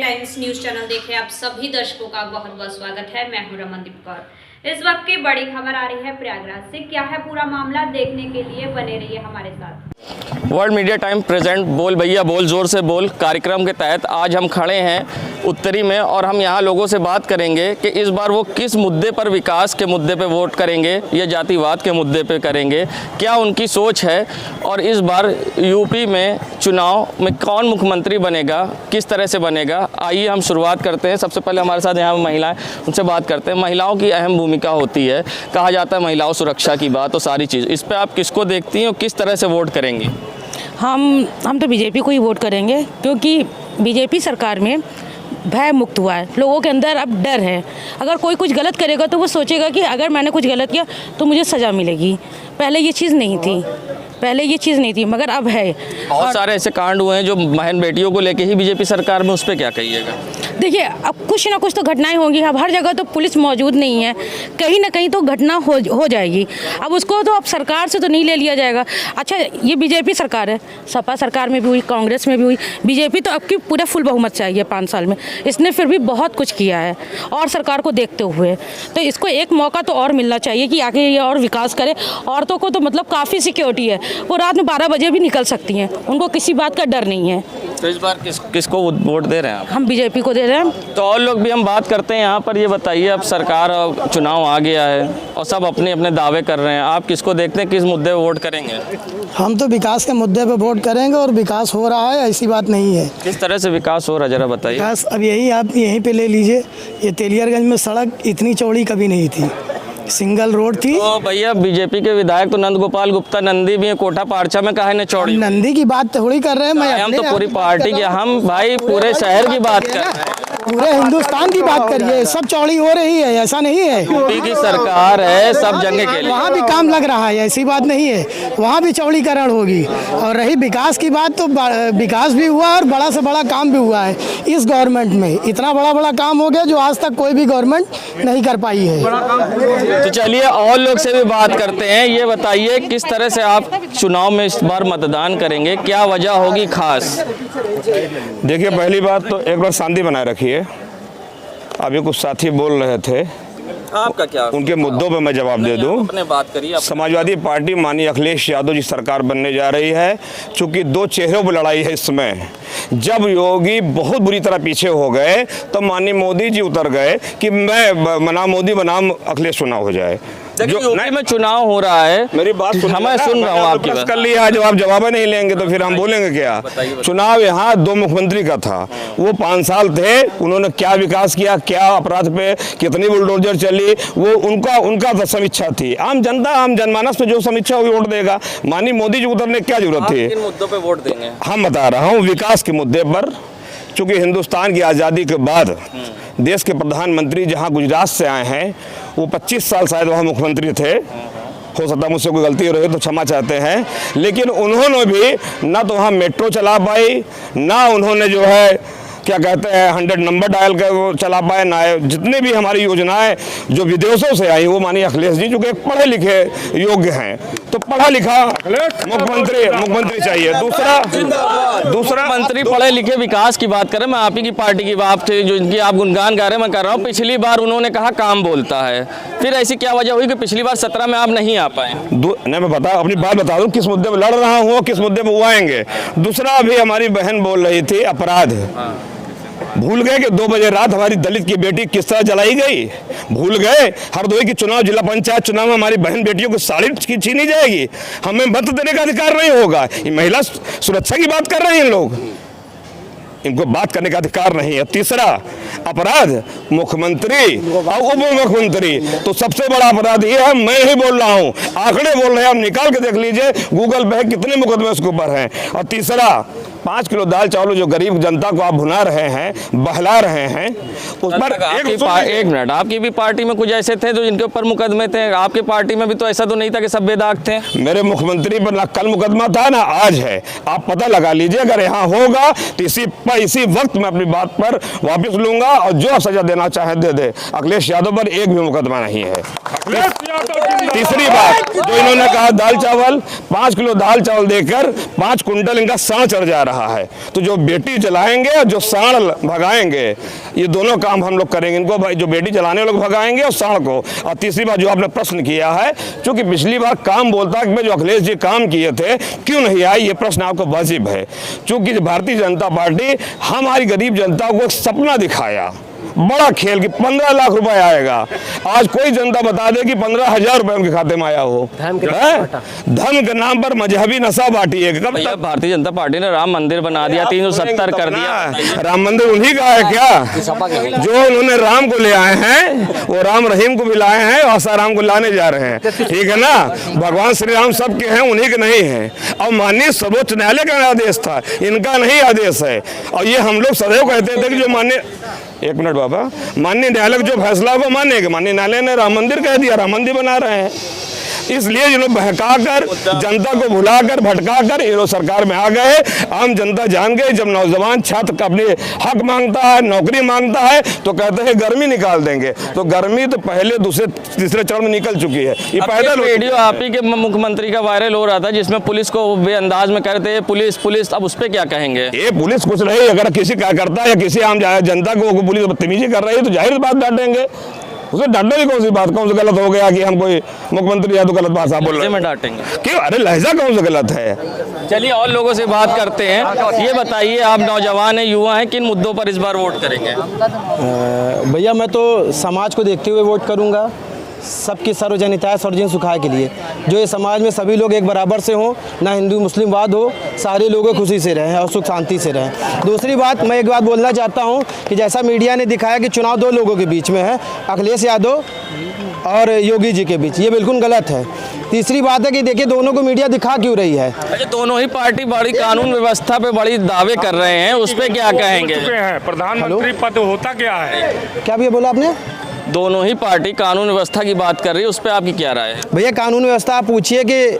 Times news channel देख रहे आप सभी दर्शकों का बहुत बहुत स्वागत है। मैं हूं रमनदीप कौर। इस वक्त की बड़ी खबर आ रही है प्रयागराज से। क्या है पूरा मामला, देखने के लिए बने रहिए हमारे साथ। वर्ल्ड मीडिया टाइम प्रेजेंट बोल भैया बोल जोर से बोल कार्यक्रम के तहत आज हम खड़े हैं उत्तरी में और हम यहाँ लोगों से बात करेंगे कि इस बार वो किस मुद्दे पर, विकास के मुद्दे पे वोट करेंगे या जातिवाद के मुद्दे पे करेंगे, क्या उनकी सोच है और इस बार यूपी में चुनाव में कौन मुख्यमंत्री बनेगा, किस तरह से बनेगा। आइए हम शुरुआत करते हैं। सबसे पहले हमारे साथ यहाँ महिलाएं, उनसे बात करते हैं। महिलाओं की अहम भूमिका होती है, कहा जाता है महिलाओं सुरक्षा की बात और सारी चीज़, इस पर आप किसको देखती हैं और किस तरह से वोट करेंगी? हम तो बीजेपी को ही वोट करेंगे, क्योंकि बीजेपी सरकार में भय मुक्त हुआ है। लोगों के अंदर अब डर है। अगर कोई कुछ गलत करेगा तो वो सोचेगा कि अगर मैंने कुछ गलत किया तो मुझे सज़ा मिलेगी। पहले ये चीज़ नहीं थी, मगर अब है। बहुत सारे ऐसे कांड हुए हैं जो बहन बेटियों को लेके ही बीजेपी सरकार में, उस पर क्या कहिएगा? देखिए, अब कुछ ना कुछ तो घटनाएं होंगी। अब हर जगह तो पुलिस मौजूद नहीं है, कहीं ना कहीं तो घटना हो जाएगी। अब उसको तो अब सरकार से तो नहीं ले लिया जाएगा। अच्छा, ये बीजेपी सरकार है, सपा सरकार में भी हुई, कांग्रेस में भी हुई। बीजेपी तो अब की पूरा फुल बहुमत चाहिए 5 साल में। इसने फिर भी बहुत कुछ किया है और सरकार को देखते हुए तो इसको एक मौका तो और मिलना चाहिए कि आगे ये और विकास करे। औरतों को तो मतलब काफ़ी सिक्योरिटी है, वो रात में 12 बजे भी निकल सकती हैं, उनको किसी बात का डर नहीं है। तो इस बार किसको वोट दे रहे हैं आप? हम बीजेपी को दे रहे हैं। तो और लोग भी हम बात करते हैं यहाँ पर। ये बताइए, अब सरकार चुनाव आ गया है और सब अपने अपने दावे कर रहे हैं, आप किसको देखते हैं, किस मुद्दे पे वोट करेंगे? हम तो विकास के मुद्दे पे वोट करेंगे और विकास हो रहा है, ऐसी बात नहीं है। किस तरह से विकास हो रहा है जरा बताइए। विकास अब आप यहीं पे ले लीजिए, ये तेलियरगंज में सड़क इतनी चौड़ी कभी नहीं थी, सिंगल रोड थी। तो भैया बीजेपी के विधायक तो नंद गोपाल गुप्ता नंदी भी है, कोटा पारछा में कहा है चौड़ी। नंदी की बात थोड़ी कर रहे हैं, हम तो पूरी पार्टी की, हम भाई पूरे शहर की बात कर रहे हैं, पूरे हिंदुस्तान की बात करिए। सब चौड़ी हो रही है, ऐसा नहीं है। यूपी की सरकार है, सब जगह के लिए वहाँ भी काम लग रहा है, ऐसी बात नहीं है, वहाँ भी चौड़ीकरण होगी। और रही विकास की बात, तो विकास भी हुआ और बड़ा से बड़ा काम भी हुआ है इस गवर्नमेंट में। इतना बड़ा काम हो गया जो आज तक कोई भी गवर्नमेंट नहीं कर पाई है। तो चलिए और लोग से भी बात करते हैं। ये बताइए, किस तरह से आप चुनाव में इस बार मतदान करेंगे, क्या वजह होगी खास? देखिए, पहली बात तो एक बार शांति बनाए रखिए। अभी कुछ साथी बोल रहे थे, आपका क्या, उनके मुद्दों पे मैं जवाब दे दूं। अपने बात करिए। समाजवादी पार्टी माननीय अखिलेश यादव जी सरकार बनने जा रही है। चूंकि 2 चेहरों पर लड़ाई है इसमें। जब योगी बहुत बुरी तरह पीछे हो गए तो माननीय मोदी जी उतर गए कि मैं बनाम मोदी बनाम अखिलेश चुनाव हो जाए। जो यूपी में चुनाव हो रहा है, मेरी बात मैं सुन रहा हूँ आपकी बात। कर लिया, जब आप जवाब नहीं लेंगे तो फिर हम बोलेंगे क्या? चुनाव यहाँ 2 मुख्यमंत्री का था। वो 5 साल थे, उन्होंने क्या विकास किया, क्या अपराध पे कितनी बुलडोजर चली, वो उनका तो समीक्षा थी। आम जनता, आम जनमानस पे जो समीक्षा हुई वोट देगा। माननीय मोदी जी उतरने क्या जरूरत थी? किन मुद्दों पे वोट देंगे? हम बता रहा हूँ, विकास के मुद्दे पर। चूंकि हिंदुस्तान की आज़ादी के बाद देश के प्रधानमंत्री जहां गुजरात से आए हैं, वो 25 साल शायद वहाँ मुख्यमंत्री थे। हो सकता है मुझसे कोई गलती रही तो क्षमा चाहते हैं, लेकिन उन्होंने भी ना तो वहाँ मेट्रो चला पाई, ना उन्होंने जो है क्या कहते हैं 100 नंबर डायल कर चला पाए, ना जितने भी हमारी योजनाएं जो विदेशों से आई, वो माननीय अखिलेश जी जो कि पढ़े लिखे योग्य हैं, तो पढ़ा लिखा मुख्यमंत्री चाहिए। दूसरा मंत्री पढ़े लिखे विकास की बात करें, मैं आप ही की पार्टी की बात जो इनकी आप गुणगान गा रहे हैं, मैं कर रहा हूँ। पिछली बार उन्होंने कहा काम बोलता है, फिर ऐसी क्या वजह हुई कि पिछली बार 17 में आप नहीं आ पाए? नहीं, मैं अपनी बात बता दूं, किस मुद्दे पर लड़ रहा हूँ, किस मुद्दे पर वो आएंगे। दूसरा, अभी हमारी बहन बोल रही थी अपराध। भूल गए कि 2 बजे रात हमारी दलित की बेटी किस तरह जलाई गई? भूल गए हरदोई की चुनाव, जिला पंचायत चुनाव में हमारी बहन बेटियों की साड़ी छीनी जाएगी? हमें मत देने का अधिकार नहीं होगा? ये महिला सुरक्षा की बात कर रहे हैं लोग, इनको बात करने का अधिकार नहीं है। तीसरा, अपराध मुख्यमंत्री और उप मुख्यमंत्री, तो सबसे बड़ा अपराध ये है, मैं ही बोल रहा हूँ, आंकड़े बोल रहे हैं, आप निकाल के देख लीजिए गूगल पे कितने मुकदमे उसके ऊपर हैं। और तीसरा, 5 किलो दाल चावल जो गरीब जनता को आप भुना रहे हैं, बहला रहे हैं, उस पर एक मिनट, आपकी भी पार्टी में कुछ ऐसे थे जो जिनके ऊपर मुकदमे थे? आपकी पार्टी में भी तो ऐसा तो नहीं था कि सब बेदाग थे? मेरे मुख्यमंत्री पर ना कल मुकदमा था ना आज है, आप पता लगा लीजिए। अगर यहाँ होगा तो इसी वक्त मैं अपनी बात पर वापस लूंगा और जो सजा देना चाहे दे दे। अखिलेश यादव पर एक भी मुकदमा नहीं है। तीसरी बात जो इन्होंने कहा दाल चावल, 5 किलो दाल चावल देकर 5 कुंटल इनका साढ़ चढ़ जा रहा है। तो जो बेटी जलाएंगे और जो साढ़ भगाएंगे, ये दोनों काम हम लोग करेंगे। इनको जो बेटी जलाने लोग भगाएंगे और साढ़ को। और तीसरी बात जो आपने प्रश्न किया है, क्योंकि पिछली बार काम बोलता है कि जो अखिलेश जी काम किए थे क्यों नहीं आई, ये प्रश्न आपको वाजिब है। क्योंकि भारतीय जनता पार्टी हमारी गरीब जनता को एक सपना दिखाया, बड़ा खेल कि 15 लाख रुपए आएगा। आज कोई जनता बता दे कि 15,000 रुपए उनके खाते में आया हो। धर्म के नाम पर मजहबी नशा बांटी है। कब तक भारतीय जनता पार्टी ने राम मंदिर बना दिया, 370 कर दिया। राम मंदिर उन्हीं का है क्या? जो उन्होंने राम को ले आए हैं वो राम रहीम को भी लाए हैं और आसाराम को लाने जा रहे हैं, ठीक है ना। भगवान श्री राम सबके हैं, उन्हीं के नहीं है। और माननीय सर्वोच्च न्यायालय का आदेश था, इनका नहीं आदेश है। और ये हम लोग सदैव कहते थे कि जो माननीय, एक मिनट बाबा, माननीय न्यायालय जो फैसला को मानेगा, माननीय न्यायालय ने राम मंदिर कह दिया, राम मंदिर बना रहे हैं। इसलिए जिन्होंने बहकाकर जनता को भुलाकर भटकाकर ये लोग सरकार में आ गए। आम जनता जान गई, जब नौजवान छात्र अपने हक मांगता है, नौकरी मांगता है तो कहते हैं गर्मी निकाल देंगे। तो गर्मी तो पहले दूसरे तीसरे चरण में निकल चुकी है। ये पैदल वीडियो आप ही के मुख्यमंत्री का वायरल हो रहा था जिसमें पुलिस को बेअंदाज में कहते हैं पुलिस, अब उस पर क्या कहेंगे? ये पुलिस कुछ नहीं, अगर किसी कार्यकर्ता या किसी आम जनता को पुलिस बदतमीजी कर रही है तो जाहिर बात डांटेंगे। उसे डांटने की कौन सी बात, कौन सा गलत हो गया कि हम कोई मुख्यमंत्री या तो गलत भाषा बोल रहे हैं? में डांटेंगे क्यों? अरे लहजा कौन सा गलत है? चलिए और लोगों से बात करते हैं। ये बताइए, आप नौजवान हैं, युवा हैं, किन मुद्दों पर इस बार वोट करेंगे? भैया मैं तो समाज को देखते हुए वोट करूंगा, सबकी सर्वजनिता सर्वजन सुखाए के लिए। जो ये समाज में सभी लोग एक बराबर से हों, ना हिंदू मुस्लिम वाद हो, सारे लोग खुशी से रहें और सुख शांति से रहें। दूसरी बात, मैं एक बात बोलना चाहता हूं कि जैसा मीडिया ने दिखाया कि चुनाव 2 लोगों के बीच में है, अखिलेश यादव और योगी जी के बीच, ये बिल्कुल गलत है। तीसरी बात है कि देखिए दोनों को मीडिया दिखा क्यों रही है? अच्छा, दोनों ही पार्टी बड़ी कानून व्यवस्था पे बड़ी दावे कर रहे हैं, उस पर क्या कहेंगे? प्रधानमंत्री पद होता क्या है? क्या भैया बोला आपने? दोनों ही पार्टी कानून व्यवस्था की बात कर रही है, उस पर आपकी क्या राय है? भैया कानून व्यवस्था आप पूछिए कि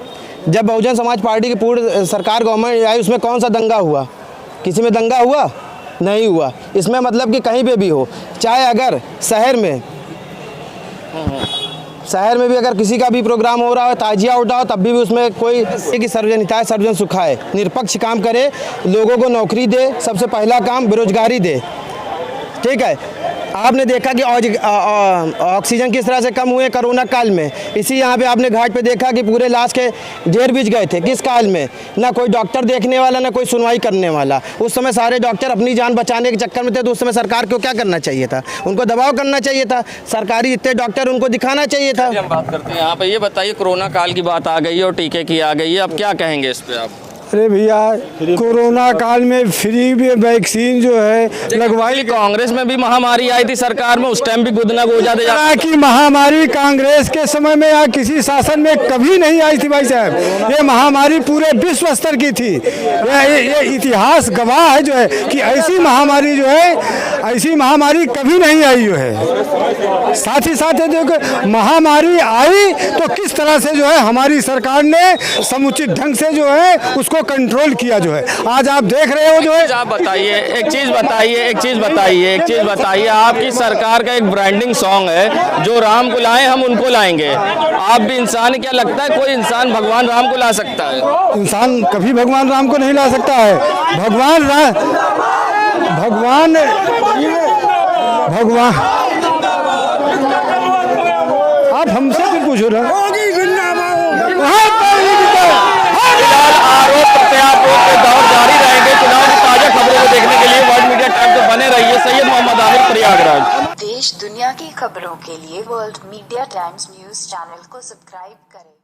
जब बहुजन समाज पार्टी की पूर्ण सरकार गवर्नमेंट आई उसमें कौन सा दंगा हुआ? किसी में दंगा हुआ? नहीं हुआ। इसमें मतलब कि कहीं पे भी हो, चाहे अगर शहर में भी अगर किसी का भी प्रोग्राम हो रहा है, ताजिया उठा हो, तब भी उसमें कोई कि सर्वजनिता सर्वजन सुखाए, निष्पक्ष काम करे, लोगों को नौकरी दे, सबसे पहला काम बेरोजगारी दे, ठीक है। आपने देखा कि ऑक्सीजन किस तरह से कम हुए कोरोना काल में। इसी यहाँ पे आपने घाट पे देखा कि पूरे लाश के ढेर बिछ गए थे। किस काल में? ना कोई डॉक्टर देखने वाला, ना कोई सुनवाई करने वाला। उस समय सारे डॉक्टर अपनी जान बचाने के चक्कर में थे। तो उस समय सरकार को क्या करना चाहिए था? उनको दबाव करना चाहिए था, सरकारी इतने डॉक्टर उनको दिखाना चाहिए था। हम बात करते हैं यहाँ पे, ये बताइए कोरोना काल की बात आ गई है और टीके की आ गई है, अब क्या कहेंगे इस पे आप? अरे भैया कोरोना काल में फ्री वैक्सीन जो है लगवाई। कांग्रेस में भी महामारी आई थी सरकार में, उस टाइम भी गुदना गोजा दे कि महामारी कांग्रेस के समय में या किसी शासन में कभी नहीं आई थी भाई साहब। ये महामारी पूरे विश्व स्तर की थी। ये इतिहास गवाह है जो है कि ऐसी महामारी जो है, ऐसी महामारी कभी नहीं आई जो है। साथ ही साथ देखो महामारी आई तो किस तरह से जो है हमारी सरकार ने समुचित ढंग से जो है उसको कंट्रोल किया जो है। आज आप देख रहे हो जो है। आप बताइए, एक चीज बताइए, आपकी सरकार का एक ब्रांडिंग सॉन्ग है, जो राम को लाए हम उनको लाएंगे। आप भी इंसान, क्या लगता है कोई इंसान भगवान राम को ला सकता है? इंसान कभी भगवान राम को नहीं ला सकता है। भगवान आप हमसे भी पूछो ना। आरोप प्रत्यारोप के दौर जारी रहेंगे। चुनाव की ताजा खबरों को देखने के लिए वर्ल्ड मीडिया टाइम से बने रहिए। सैयद मोहम्मद आमिर, प्रयागराज। देश दुनिया की खबरों के लिए world media times news channel को सब्सक्राइब करें।